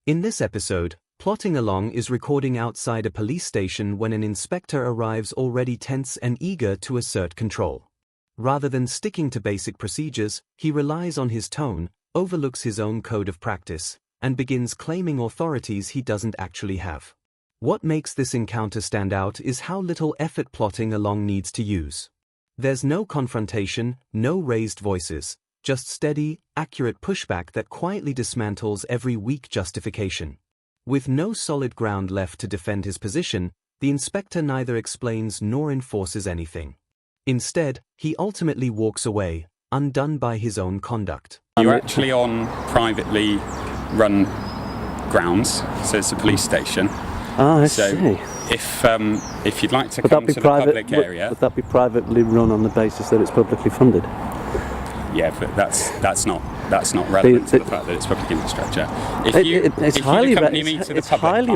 In this episode, Plotting Along is recording outside a police station when an inspector arrives already tense and eager to assert control. Rather than sticking to basic procedures, he relies on his tone, overlooks his own code of practice, and begins claiming authorities he doesn't actually have. What makes this encounter stand out is how little effort Plotting Along needs to use. There's no confrontation, no raised voices, just steady, accurate pushback that quietly dismantles every weak justification. With no solid ground left to defend his position, the inspector neither explains nor enforces anything. Instead, he ultimately walks away, undone by his own conduct. You're actually on privately run grounds, so it's a police station. Ah, I see. If you'd like to come to the public area... Would that be privately run on the basis that it's publicly funded? Yeah, but that's not relevant to the fact that it's public infrastructure. It's highly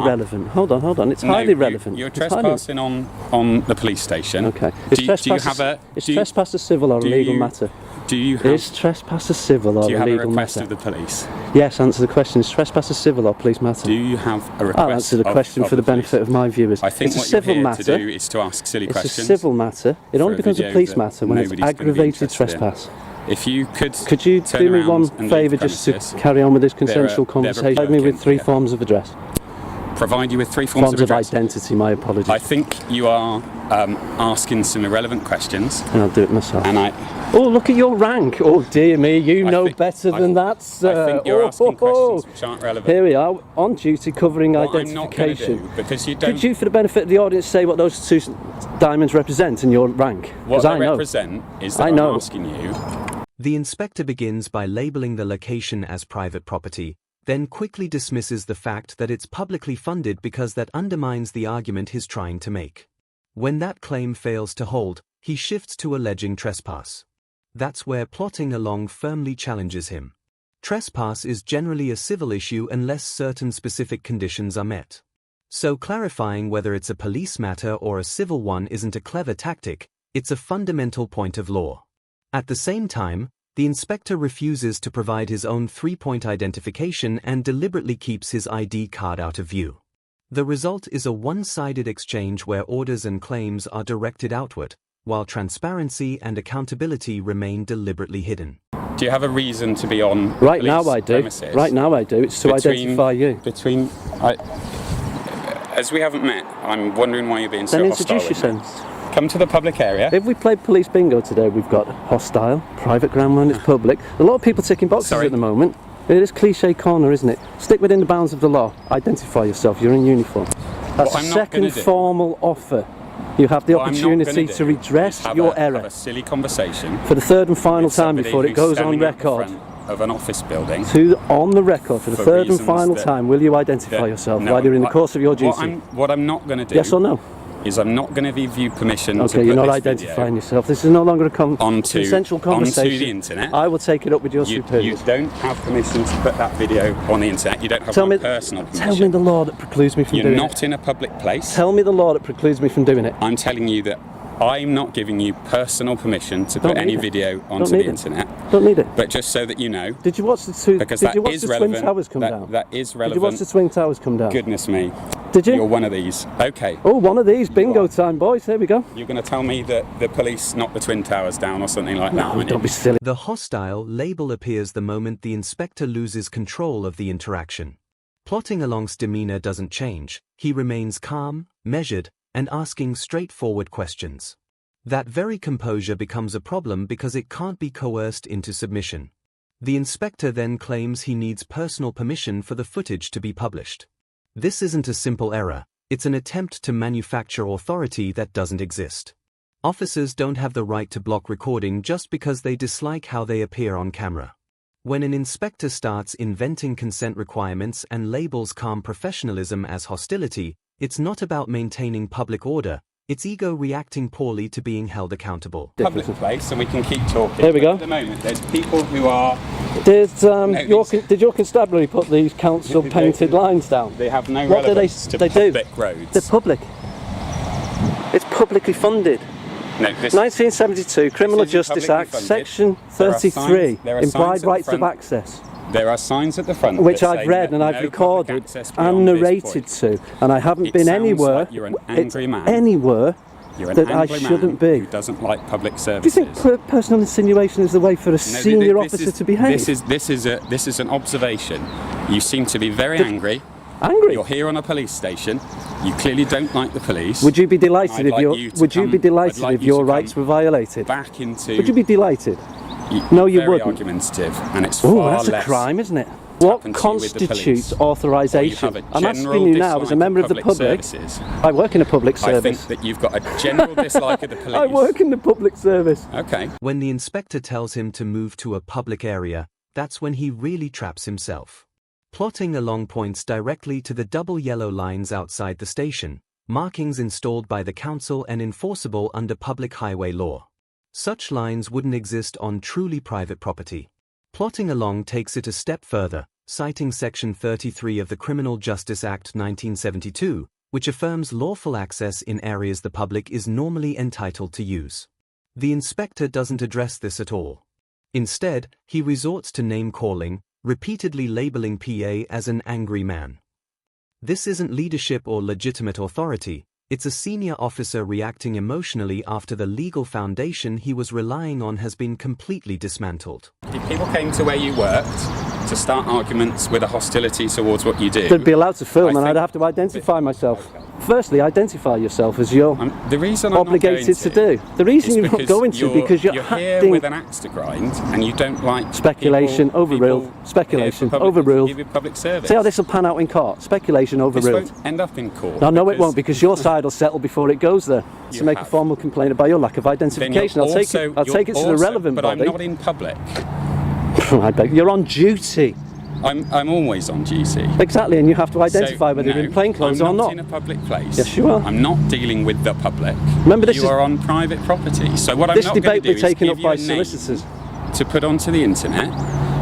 relevant. Hold on. It's highly relevant. You're trespassing on the police station. Okay. Is trespass a civil or a legal matter? Is trespass a civil or a legal matter? Do you have a request of the police? Yes, answer the question. Is trespass a civil or police matter? Do you have a request? I'll answer the question for the benefit of my viewers. I think what you're here to do is to ask silly questions. It's a civil matter. It only becomes a police matter when it's aggravated trespass. If you could you do me one favour just to carry on with this consensual conversation? Provide me with three forms of address. Provide you with three forms of address? Forms of identity, my apologies. I think you are asking some irrelevant questions. And I'll do it myself. Oh, look at your rank. Oh, dear me, you know better than that, sir. I think you're asking questions which aren't relevant. Here we are, on duty covering identification. I'm not going to do, because you don't... Could you, for the benefit of the audience, say what those two diamonds represent in your rank? What they represent is that I'm asking you... The inspector begins by labeling the location as private property, then quickly dismisses the fact that it's publicly funded because that undermines the argument he's trying to make. When that claim fails to hold, he shifts to alleging trespass. That's where Plotting Along firmly challenges him. Trespass is generally a civil issue unless certain specific conditions are met. So clarifying whether it's a police matter or a civil one isn't a clever tactic, it's a fundamental point of law. At the same time, the inspector refuses to provide his own three-point identification and deliberately keeps his ID card out of view. The result is a one-sided exchange where orders and claims are directed outward, while transparency and accountability remain deliberately hidden. Do you have a reason to be on Right now I do. premises? Right now I do. It's to identify you. As we haven't met, I'm wondering why you're being so hostile. Then introduce yourself. Come to the public area. If we played police bingo today, we've got hostile, private ground when it's public. A lot of people ticking boxes at the moment. It is cliche corner, isn't it? Stick within the bounds of the law. Identify yourself. You're in uniform. That's a second formal offer. You have the opportunity to redress your error. Have a silly conversation. For the third and final time before it goes on record. Of an office building. On the record, for the third and final time, will you identify yourself while you're in the course of your duty? What I'm not going to do. Yes or no? Is I'm not going to give you permission to put you're not identifying yourself. This is no longer a consensual conversation. Onto the internet. I will take it up with your superiors. You don't have permission to put that video on the internet. You don't have my personal permission. Tell me the law that precludes me from doing it. You're not in a public place. Tell me the law that precludes me from doing it. I'm telling you that I'm not giving you personal permission to put any video onto the internet. Don't need it. But just so that you know. Did you watch the Twin Towers come down? That is relevant. Did you watch the Twin Towers come down? Goodness me. Did you? You're one of these. Okay. Oh, one of these. Bingo time, boys. Here we go. You're going to tell me that the police knocked the Twin Towers down or something like that? No, don't be silly. The hostile label appears the moment the inspector loses control of the interaction. Plotting Along's demeanor doesn't change. He remains calm, measured, and asking straightforward questions. That very composure becomes a problem because it can't be coerced into submission. The inspector then claims he needs personal permission for the footage to be published. This isn't a simple error, it's an attempt to manufacture authority that doesn't exist. Officers don't have the right to block recording just because they dislike how they appear on camera. When an inspector starts inventing consent requirements and labels calm professionalism as hostility, it's not about maintaining public order. It's ego reacting poorly to being held accountable. Public place, and we can keep talking. There we go. At the moment, there's people who are... Did your constabulary put these council painted lines down? They have no relevance to public roads. They're public. It's publicly funded. No, 1972 Criminal Justice Act, Section 33, implied rights of access. There are signs at the front which that I've say read and no I've public recorded access and beyond this narrated point. to, and I haven't It been sounds anywhere. like you're an angry man. Anywhere You're an that I angry shouldn't man be. who doesn't like public Do you services. think personal insinuation is the way for a senior officer to behave? This is an observation. You seem to be very angry. Angry? You're here on a police station. You clearly don't like the police. Would you be delighted I'd if like your you to Would you come- be delighted I'd like if you your to rights come were violated? Back into. Would you be delighted? No, you very wouldn't. argumentative, and it's Oh, far that's a less. crime, isn't it? What happen to you with the police. constitutes authorisation? Or you have a I'm asking general you now, as a dislike member of the public public. services. I work in a public I service. think that you've got a general dislike of the police. I work in the public service. Okay. When the inspector tells him to move to a public area, that's when he really traps himself. Plotting along points directly to the double yellow lines outside the station, markings installed by the council and enforceable under public highway law. Such lines wouldn't exist on truly private property. Plotting along takes it a step further, citing Section 33 of the Criminal Justice Act 1972, which affirms lawful access in areas the public is normally entitled to use. The inspector doesn't address this at all. Instead, he resorts to name-calling, repeatedly labeling PA as an angry man. This isn't leadership or legitimate authority, it's a senior officer reacting emotionally after the legal foundation he was relying on has been completely dismantled. If people came to where you worked to start arguments with a hostility towards what you do, They'd be allowed to film, and think- I'd have to identify myself. Firstly, identify yourself as you're the reason I'm obligated not to going do. The reason is you're not going to because you're here acting. with an axe to grind and you don't like Speculation, overruled. people Speculation, here for public, overruled. give you public service. See how this will pan out in court. Speculation, This overruled. won't end up in court. No, it won't, because your side will settle before it goes there. You To make a have. formal complaint about your lack of Then identification. you're I'll take it to the relevant but body. I'm not in public. I beg. You're on duty. I'm always on duty. Exactly, and you have to identify So, whether you're no, in plain clothes I'm or not not. in a public place. Yes, you are. I'm not dealing with the public. Remember, this you is- are on private property. So what This I'm not going debate to do be is taken give up you by a name solicitors. to put onto the internet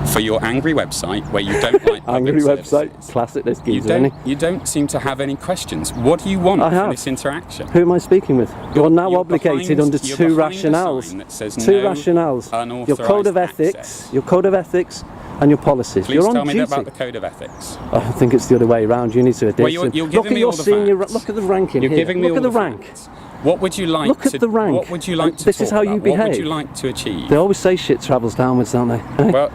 for your angry website where you don't like public Angry services. website. Classic this You geezer, isn't you don't seem to have any questions. What do you want I from have. this interaction? he? Who am I speaking with? You're now you're obligated behind- under you're two behind a rationales. sign that says Two no rationales. Your code of unauthorised ethics. access. Your code of ethics. And your policies. Please You're on tell me duty. about the code of ethics. I think it's the other way around. You need to adhere Well, you're to. giving Look at me your all the senior. facts. Look at the ranking You're here. giving me Look all at the the rank. facts. What would you like Look to at the rank. What would you like to This talk is how you about? What would behave. you like to achieve? They always say shit travels downwards, don't they? Hey. Well,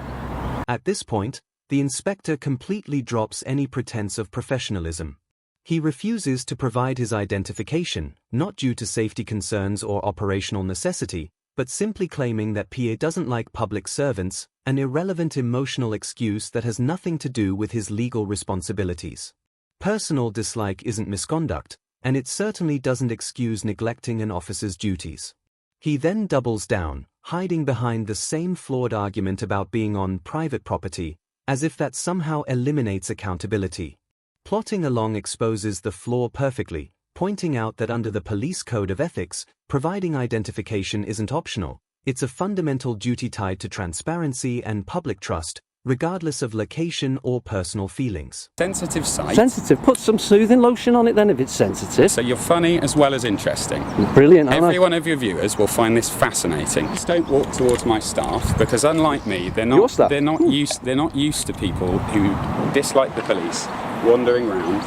At this point, the inspector completely drops any pretense of professionalism. He refuses to provide his identification, not due to safety concerns or operational necessity, but simply claiming that PA doesn't like public servants, an irrelevant emotional excuse that has nothing to do with his legal responsibilities. Personal dislike isn't misconduct, and it certainly doesn't excuse neglecting an officer's duties. He then doubles down, hiding behind the same flawed argument about being on private property, as if that somehow eliminates accountability. Plotting along exposes the flaw perfectly, pointing out that under the police code of ethics, providing identification isn't optional, it's a fundamental duty tied to transparency and public trust, regardless of location or personal feelings. sensitive site. Sensitive. Put some soothing lotion on it then if it's sensitive. So you're funny as well as interesting. Brilliant, aren't Every I? one of your viewers will find this fascinating. Please don't walk towards my staff because, unlike me, they're Your not staff? they're not used to people who dislike the police wandering round.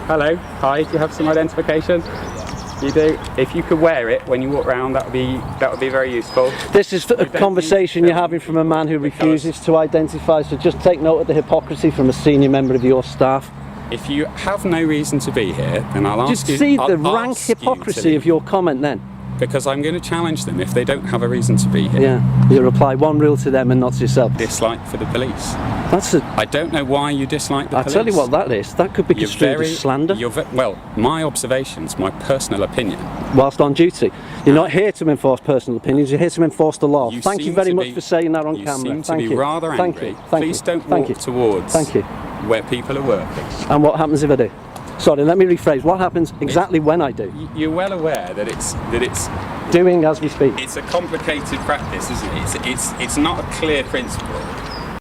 Hello, hi. Do you have some identification? You do. If you could wear it when you walk around, that would be very useful. This is a don't conversation need you're to- having from a man who because- refuses to identify, so just take note of the hypocrisy from a senior member of your staff. If you have no reason to be here, then I'll Just ask you. see I'll the rank ask you to hypocrisy leave, of your comment then. because I'm going to challenge them if they don't have a reason to be here. Yeah, you apply one rule to them and not to yourself. Dislike for the police. That's a. I don't know why you dislike the I'll police. tell you what that is. That could be You're construed very as slander well, my observations, my personal opinion. whilst on duty. You're not here to enforce personal opinions. You're here to enforce the law. You Thank you seem very to much be- for saying that on You camera. seem to Thank be you. rather Thank angry. you. Thank Please you. don't Thank walk you. towards Thank you. where people are working. And what happens if I do? Sorry, let me rephrase. What happens exactly when I do? You're well aware that it's Doing as we speak. it's a complicated practice, isn't it? It's not a clear principle.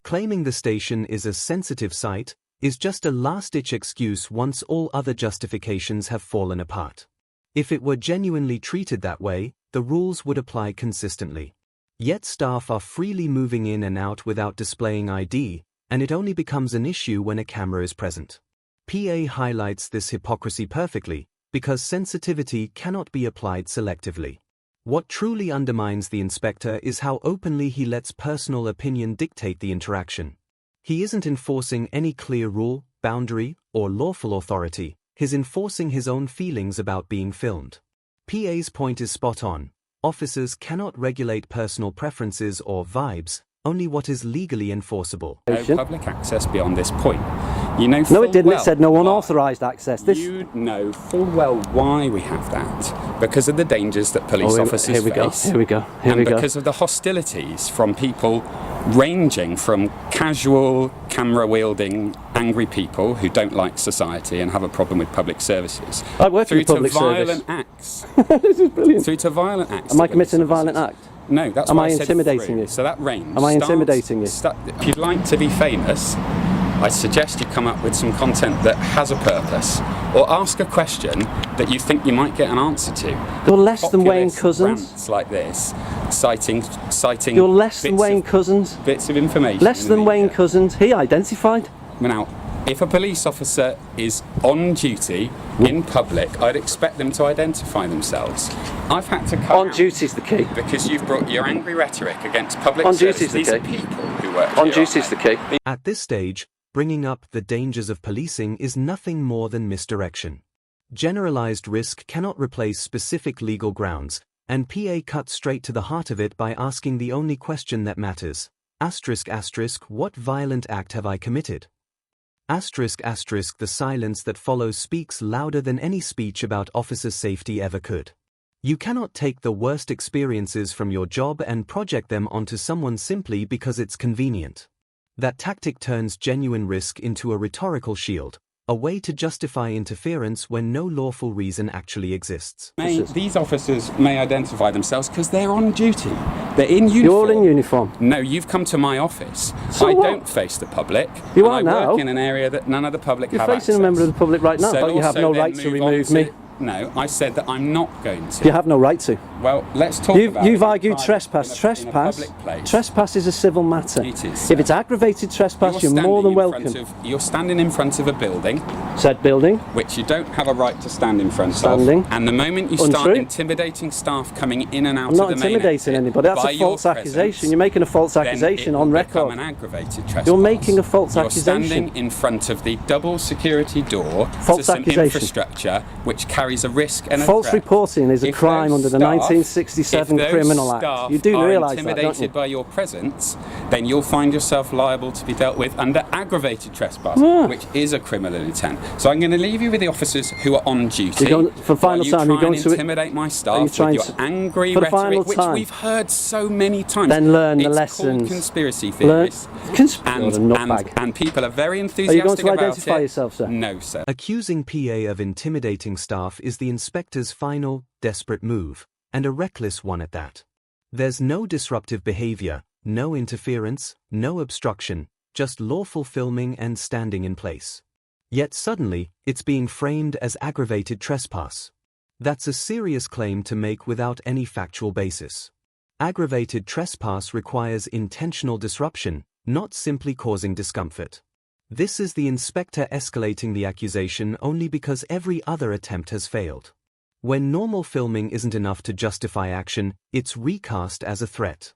Claiming the station is a sensitive site is just a last-ditch excuse once all other justifications have fallen apart. If it were genuinely treated that way, the rules would apply consistently. Yet staff are freely moving in and out without displaying ID, and it only becomes an issue when a camera is present. PA highlights this hypocrisy perfectly, because sensitivity cannot be applied selectively. What truly undermines the inspector is how openly he lets personal opinion dictate the interaction. He isn't enforcing any clear rule, boundary, or lawful authority, he's enforcing his own feelings about being filmed. PA's point is spot on. Officers cannot regulate personal preferences or vibes, only what is legally enforceable. No public access beyond this point. You know no, it didn't. Well it said no unauthorised access. You know full well why we have that. Because of the dangers that police officers face. Here we go. Because of the hostilities from people ranging from casual, camera-wielding, angry people who don't like society and have a problem with public services. I work through in public to violent service. acts. This is brilliant. Through to violent acts. Am I committing a violent act? No, that's Am why I I said intimidating through. you? So that range. Am I intimidating you? If you'd like to be famous, I suggest you come up with some content that has a purpose, or ask a question that you think you might get an answer to. You're less than Wayne Couzens. Rants like this, citing. You're less than Wayne Couzens. Bits of information. Less than Wayne Couzens. He identified. Now, if a police officer is on duty in public, I'd expect them to identify themselves. I've had to cut on out duty's the key. because you've brought your angry rhetoric against public on service. Duty's the These key. are people who work on here, duty's the key. At this stage, bringing up the dangers of policing is nothing more than misdirection. Generalized risk cannot replace specific legal grounds, and PA cuts straight to the heart of it by asking the only question that matters. ***, what violent act have I committed? ***, the silence that follows speaks louder than any speech about officers' safety ever could. You cannot take the worst experiences from your job and project them onto someone simply because it's convenient. That tactic turns genuine risk into a rhetorical shield, a way to justify interference when no lawful reason actually exists. These officers may identify themselves because they're on duty. They're in uniform. You're all in uniform. No, you've come to my office. So I what? don't face the public. You and are I now. work in an area that none of the public You're have facing access. a member of the public right now, So but you have also no then right to move on remove me. No, I said that I'm not going to. You have no right to. Well, let's talk about You've it argued in trespass. in a public place. Trespass is a civil matter. It is, If it's aggravated trespass, you're standing more than in welcome. front of- you're standing in front of a building, Said building. which you don't have a right to stand in front Standing. of. And the moment you start Untrue. intimidating staff coming in and out I'm not of the main intimidating exit anybody. That's by a your false presence, accusation. You're making a false then accusation it on will become record. an aggravated trespass. You're making a false You're accusation. standing in front of the double security door False to some accusation. infrastructure which carries a risk and a False threat. reporting is a If crime those under the staff- 1967 if those Criminal Act. staff You do are realise that, don't intimidated you? by your presence, then you'll find yourself liable to be dealt with under aggravated trespass, which is a criminal intent. So I'm going to leave you with the officers who are on duty. You're going- for final while you time, try you're going and to- intimidate my Are you staff with trying your to- angry for the final rhetoric, which time? we've heard so many times. Then learn the It's lessons. called conspiracy Learn- theories. and And people are very Are enthusiastic you going to about identify it. yourself, sir? No, sir. Accusing PA of intimidating staff is the inspector's final, desperate move, and a reckless one at that. There's no disruptive behavior, no interference, no obstruction, just lawful filming and standing in place. Yet suddenly, it's being framed as aggravated trespass. That's a serious claim to make without any factual basis. Aggravated trespass requires intentional disruption, not simply causing discomfort. This is the inspector escalating the accusation only because every other attempt has failed. When normal filming isn't enough to justify action, it's recast as a threat.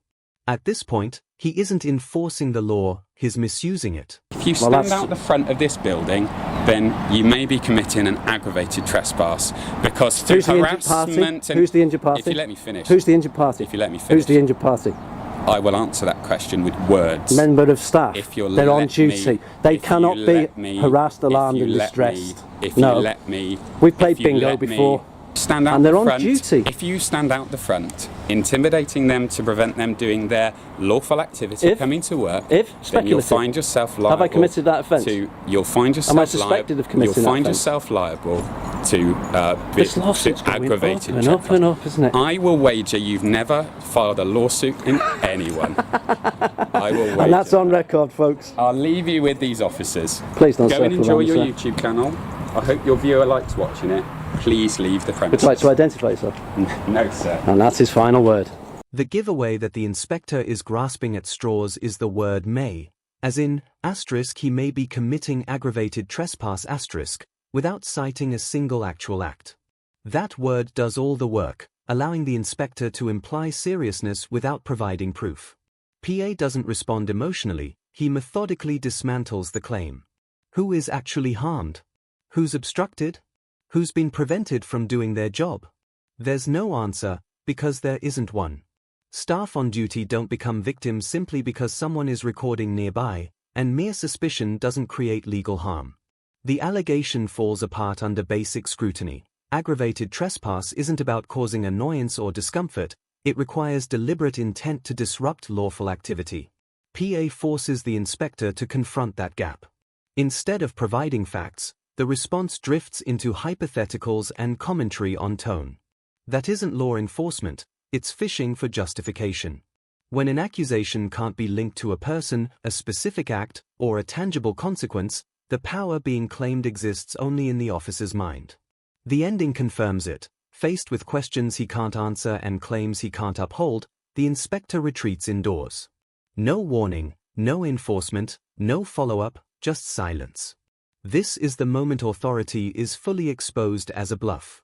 At this point, he isn't enforcing the law, he's misusing it. If you stand out the front of this building, then you may be committing an aggravated trespass because through Who's the injured harassment party? Who's the injured party? If you let me finish. Who's the injured party? If you let me finish. Who's the injured party? I will answer that question with words. Member of staff. If you'll They're let on duty. me, They if cannot you be let me, harassed, alarmed, if and you let distressed. me, if No. you let me, We've played if you bingo let me, before. Stand out And they're the on front. duty. If you stand out the front, intimidating them to prevent them doing their lawful activity, coming to work, then you'll speculative. find yourself liable. Have I committed that offence? You'll find yourself Am I suspected of committing You'll that find offence? yourself liable to This lawsuit's going aggravated up and up and up, isn't it? I will wager you've never filed a lawsuit in anyone. I will wager. And that's on record, folks. I'll leave you with these officers. Please don't go and circle enjoy around, your sir. YouTube channel. I hope your viewer likes watching it. Please leave the Would premises. you like to identify yourself? No, sir. And that's his final word. The giveaway that the inspector is grasping at straws is the word may, as in, he may be committing aggravated trespass without citing a single actual act. That word does all the work, allowing the inspector to imply seriousness without providing proof. PA doesn't respond emotionally, he methodically dismantles the claim. Who is actually harmed? Who's obstructed? Who's been prevented from doing their job? There's no answer, because there isn't one. Staff on duty don't become victims simply because someone is recording nearby, and mere suspicion doesn't create legal harm. The allegation falls apart under basic scrutiny. Aggravated trespass isn't about causing annoyance or discomfort, it requires deliberate intent to disrupt lawful activity. PA forces the inspector to confront that gap. Instead of providing facts, the response drifts into hypotheticals and commentary on tone. That isn't law enforcement, it's fishing for justification. When an accusation can't be linked to a person, a specific act, or a tangible consequence, the power being claimed exists only in the officer's mind. The ending confirms it. Faced with questions he can't answer and claims he can't uphold, the inspector retreats indoors. No warning, no enforcement, no follow-up, just silence. This is the moment authority is fully exposed as a bluff.